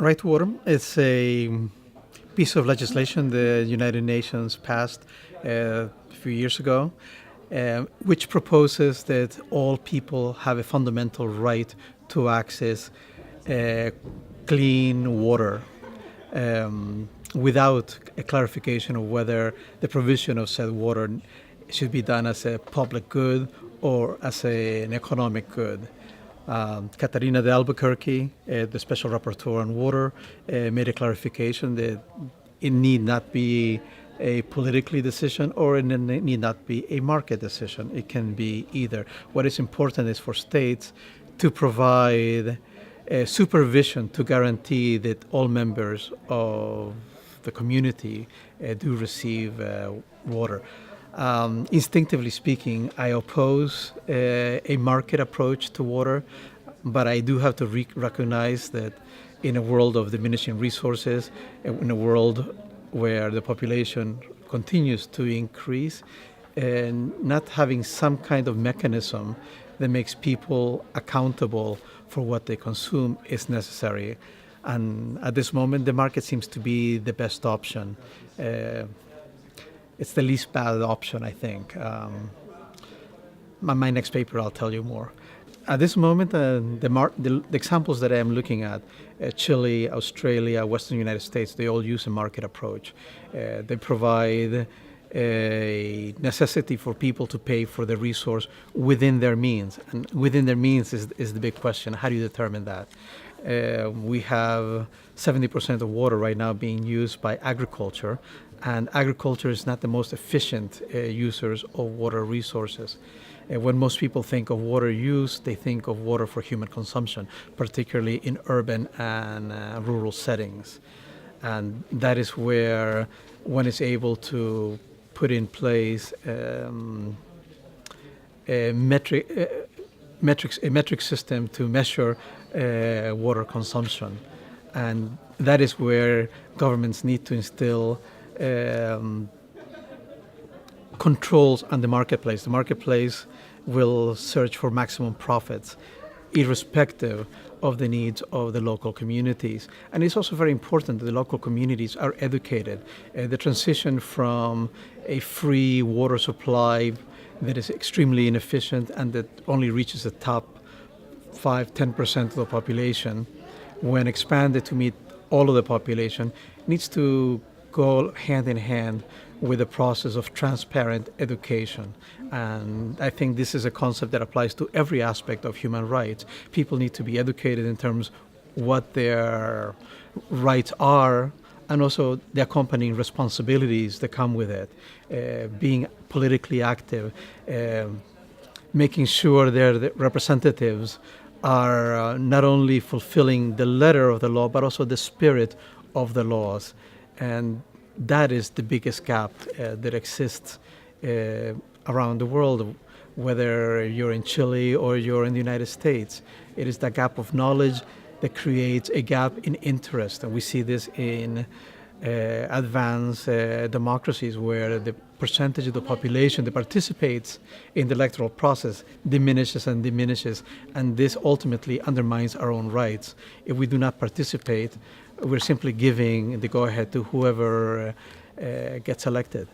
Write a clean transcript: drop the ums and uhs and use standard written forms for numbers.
Right to water is a piece of legislation the United Nations passed a few years ago, which proposes that all people have a fundamental right to access uh, clean water without a clarification of whether the provision of said water should be done as a public good or as an economic good. Catarina de Albuquerque, the special rapporteur on water, made a clarification that it need not be a politically decision or it need not be a market decision. It can be either. What is important is for states to provide supervision to guarantee that all members of the community do receive water. Instinctively speaking, I oppose a market approach to water, but I do have to recognize that in a world of diminishing resources, in a world where the population continues to increase, and not having some kind of mechanism that makes people accountable for what they consume is necessary. And at this moment, the market seems to be the best option. It's the least bad option, I think. My next paper, I'll tell you more. At this moment, the examples that I am looking at, Chile, Australia, Western United States, they all use a market approach. They provide a necessity for people to pay for the resource within their means. And within their means is the big question. How do you determine that? We have 70% of water right now being used by agriculture, and agriculture is not the most efficient users of water resources. When most people think of water use, they think of water for human consumption, particularly in urban and rural settings. And that is where one is able to put in place a metric system to measure water consumption. And that is where governments need to instill controls on the marketplace. The marketplace will search for maximum profits, irrespective of the needs of the local communities. And it's also very important that the local communities are educated. The transition from a free water supply that is extremely inefficient and that only reaches the top 5-10% of the population, when expanded to meet all of the population, needs to go hand in hand with the process of transparent education. And I think this is a concept that applies to every aspect of human rights. People need to be educated in terms what their rights are and also the accompanying responsibilities that come with it. Being politically active, making sure their representatives are not only fulfilling the letter of the law, but also the spirit of the laws. And that is the biggest gap that exists around the world, whether you're in Chile or you're in the United States. It is the gap of knowledge that creates a gap in interest. And we see this in advanced democracies where the percentage of the population that participates in the electoral process diminishes and diminishes, and this ultimately undermines our own rights. If we do not participate, we're simply giving the go-ahead to whoever gets elected.